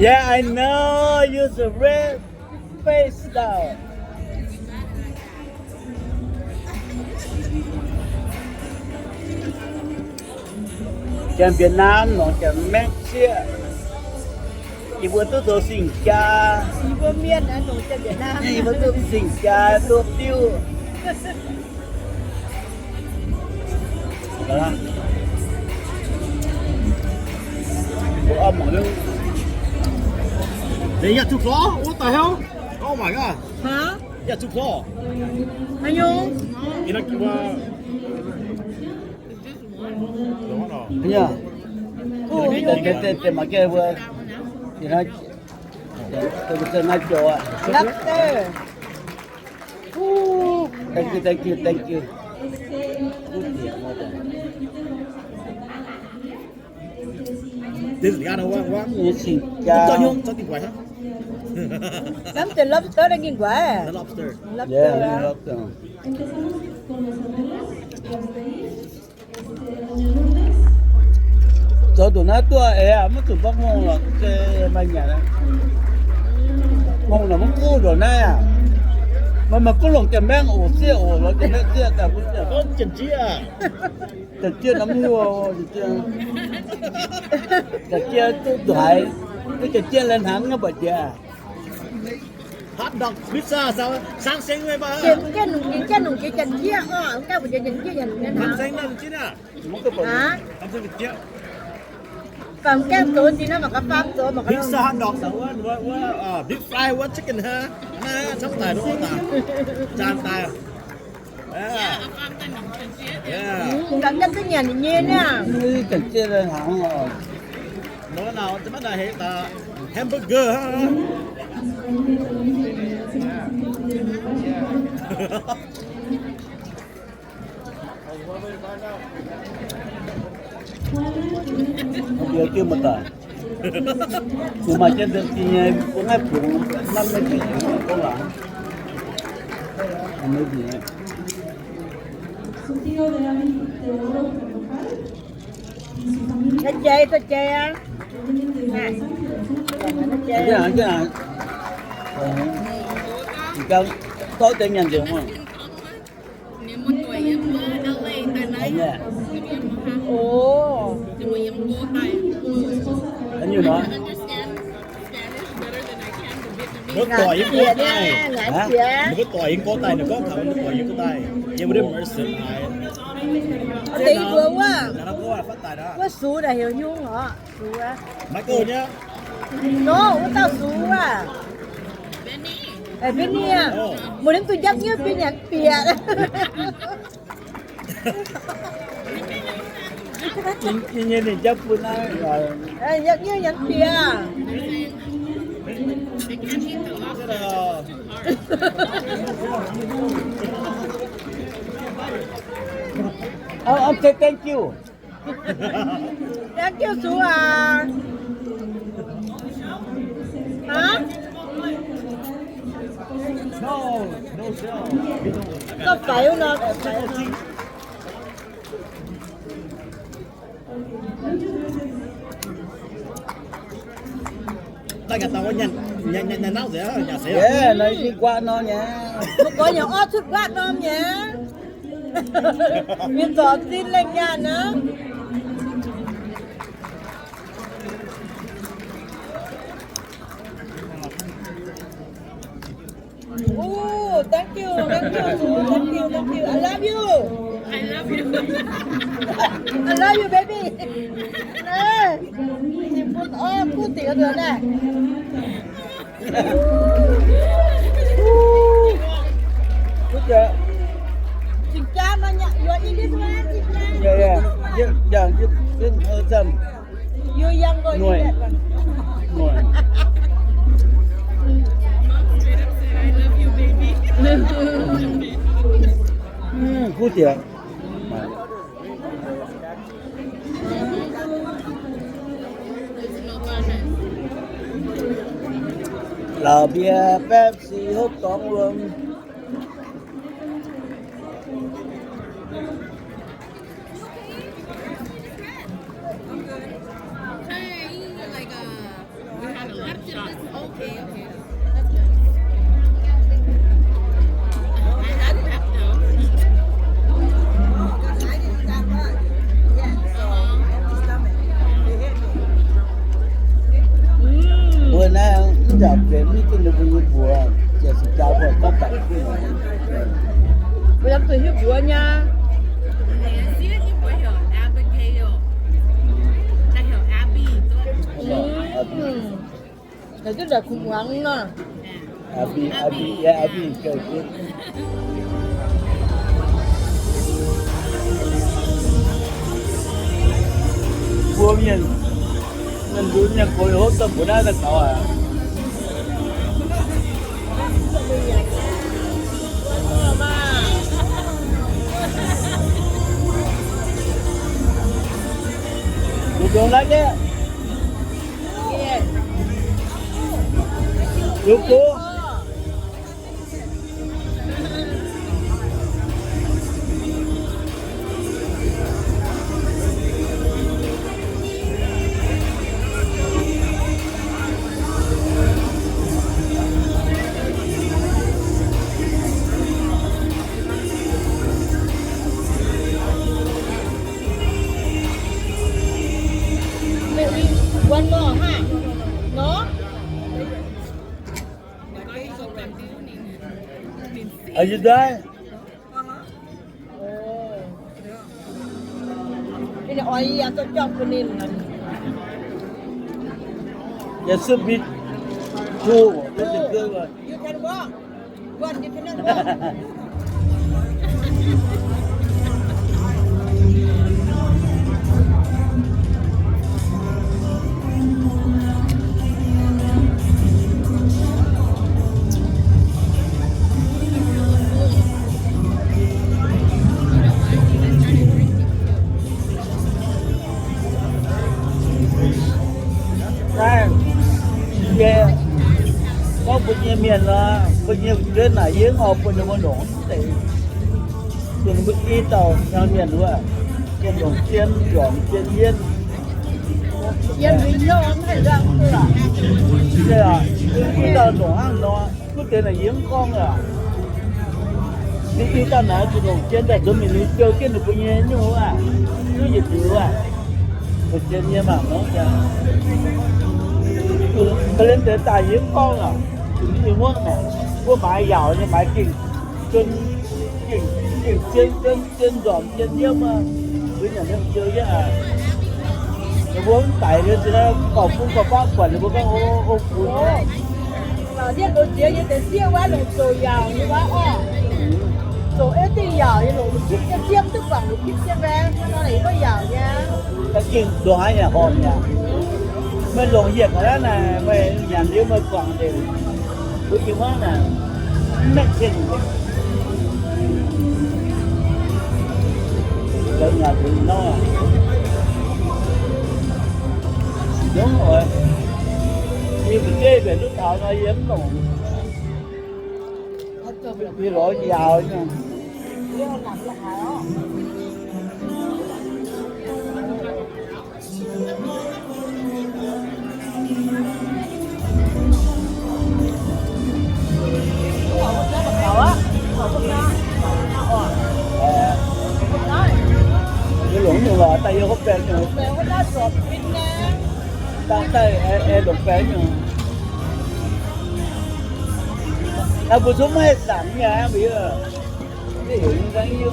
Yeah, I know. Use a red face down. Chàng Việt Nam, nó chàng Malaysia. Chị vừa tôi tổ sinh cha. Chị vừa miên đã nổi cho Việt Nam. Chị vừa tôi sinh cha tôi tiêu. Đó. Bộ âm ở đâu? They got two claw? What the hell? Oh my god. Hả? Yeah, two claw. Anh Nhung? You know, the one or? Nhá. Để mà kia vừa. Thì nó tôi nói cho ạ. Lobster. Thank you, thank you, thank you. This is the other one. Như xin Cho cha. nhung, cho tiền quậy hả? Lobster đang nghiêng quả. The lobster. Lobster. Yeah, lobster. Cho tụi nó tua ế mất tụi bác mông là cái mấy nhà này. Mông là mất cũ rồi nè. Mà có lòng cái mang ổ xe ổ nó cái mang xe cả cũng được. Có chân trí à? Thật chia lắm mua, thật chia tôi thoại, cái chia lên hẳn nó bật ra. Hot dog pizza sao? Sáng sinh với bà. Cái nùng cái chân chia cái của chân chia dần nên Sáng hả? sinh là chứ nè. Hả? Sáng sinh kia. Còn cái tổ gì nó mà có pháp tổ mà có Pizza hot dog sao? What? Deep fry what chicken ha? Nè, sắm tài đúng không ta? Chan tài à? Yeah. Còn cái nhà này nhé nha. Thật chia lên hẳn rồi. Nó nào cho bắt đầu hết ta hamburger ha. Giờ chưa một tờ. Nhưng mà trên thực thì cũng ép cũng năm mươi triệu có lại. Không biết gì hết. Nó chê á. Nè. Nó chê. Cái này. Cao tối tên nhận được không? Nếu một tuổi em mơ đã lên tại này Dạ. Ồ. thì mình em vô tay Anh như nó. understand Spanish better than I can the Vietnamese. Nó tỏi Chìa có nha, tay. ngã chìa. Nó có tỏi có tay, nó có thằng nó tỏi có tay. Nhưng mà đứa mercy lại. Tí vừa quá. Nó có phát tài đó. Quá sú là hiểu nhung hả? Sú á. Michael nhá. Nó, quá tao sú à. Benny, Ở bên nha. Một đêm tôi dắt nhớ bên nhạc bìa. Nhìn nhìn thì chấp của nó rồi. Dắt nhớ nhạc bìa. they can't eat the lobster, it's too hard. Okay, thank you. Dắt nhớ sú à. Hả? No, no shell. Có phải không nó? Tại cả tao có nhận nấu gì á, nhà sẽ. Yeah, này đi qua nó nha. Một có nhỏ ót chút quát không nhá. Miền gió tin lên nhà nữa. Oh, thank you. I love you. I love you. I love you, baby. Nè, chị phút tỉa được này. Good job. Chị cha mà nhận, you in this one, chị cha. Yeah, yeah. Just some You young boy, Nuôi. more. Mom straight up said, I love you, baby. Good job. There's no bonus. Là bia Pepsi hút con luôn. Hey, like we had a lecture Là rất là khủng hoảng nó. Abi, yeah, Abi, good. Vua nhìn, mình muốn nhận khối hốt tâm của nó là cậu à. You don't like that? Yeah. You cool? Maybe one more, huh? No? Are you done? Ini oi yang cocok benin. Yes, a bit cool. That's a good one. You can walk. One you cannot walk. Này, yeah. Có bao nhiêu miền là bao nhiêu cái này giếng hộp bao nhiêu món đồ thì tiền bự ít tàu theo miền đúng không? Tiền đồng chiên, giỏm chiên yên. Yên bình nó không phải răng thôi à? Thế à, ít tàu đồ ăn nó cứ tiền là giếng con rồi à? Đi ít tàu nào thì đồng chiên để cho mình đi chơi cái được bao nhiêu như thế à? Cứ gì chịu à? Rồi chiên như mà nó kìa. Cái lên tới tài giếng con à? Thì muốn này, mua máy giàu như máy kinh trên giỏm trên nhiêu mà với nhà nước chơi chứ à nó muốn tải lên thì nó còn cũng có bác quản thì có các ô phú Mà biết đồ chia như thế chia quá rồi rồi giàu như quá à. Rồi ít thì giàu như rồi mình chia chiếm tức bằng một chiếc xe vé nó này có giàu nha. cái kinh đồ hai nhà hòm nhà mình lộn việc ở đó là về nhà nếu mà còn thì với cái quá là mẹ kinh cái nhà thì nó đúng rồi như mình chơi về lúc thọ nó yếm rồi đi lỗi giàu nha cái lũng nhiều là tay vô hút bèn nhiều Mẹ có đá sọt bên nha. đang tay e đục bèn nhiều à bữa xuống mấy sẵn nhà bây giờ cái hiểu như cái yêu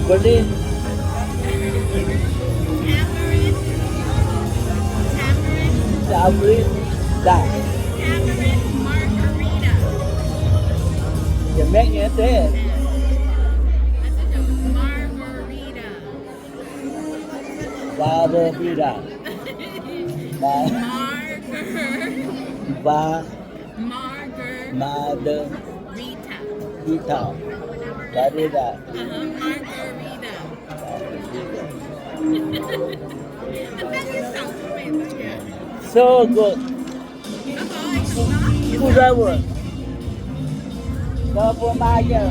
Berlin Berlin đã giờ mẹ nghe thế Barbarita Ba Margarita Barbarita so good good driver có bốn ba giờ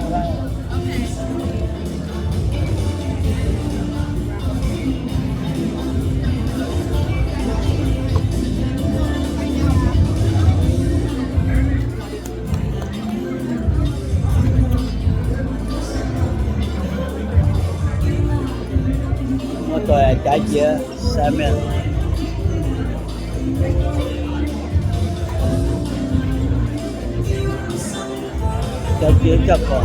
một tôi trái chia salmon trái chia chọc còn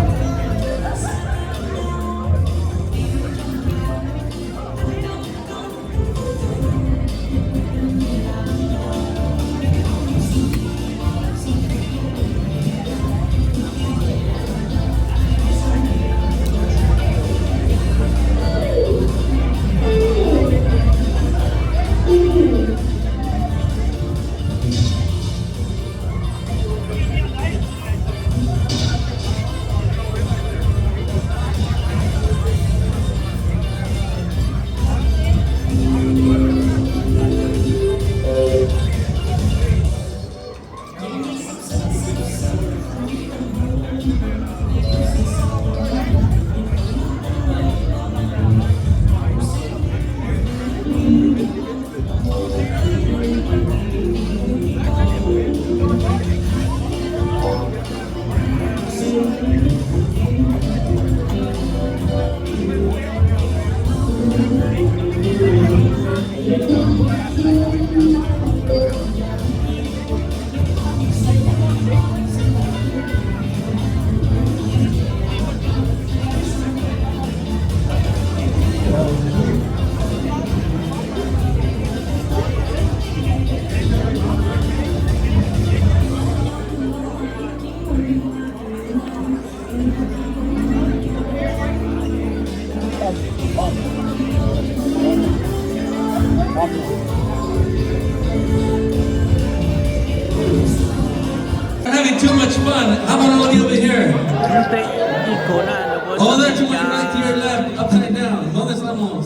Este icona lo All that to my right, to your left, upside down. ¿Dónde estamos?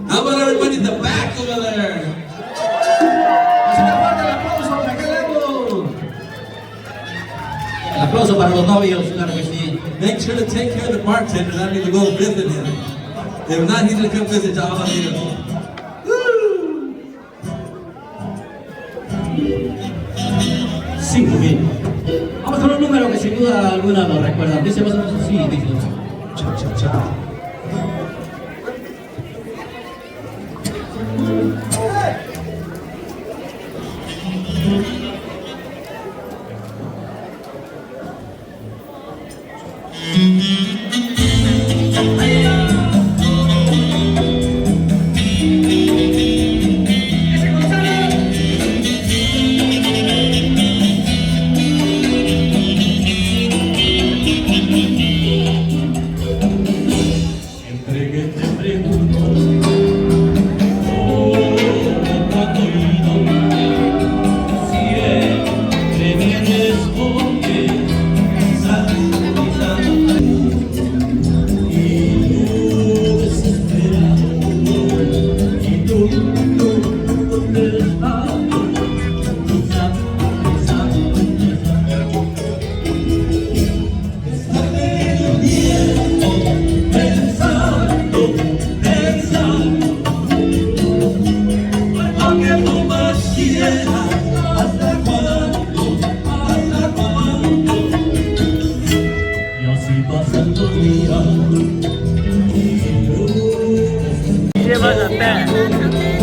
How about everybody in the back over there? Hacer fuerte el aplauso para aquel lado. El aplauso para los novios, claro que sí. Make sure to take care of the bartender. That means to go visit him. If not, he's gonna come visit y'all later. Woo! 5,000. Vamos con un número que sin duda alguna nos recuerdan. Dice más o menos así, dice. Cha, cha, cha. Siempre que te pregunto, cuando siempre me respondes, quizás, y yo desesperado, y tú contestando, quizás. Lleva la pena.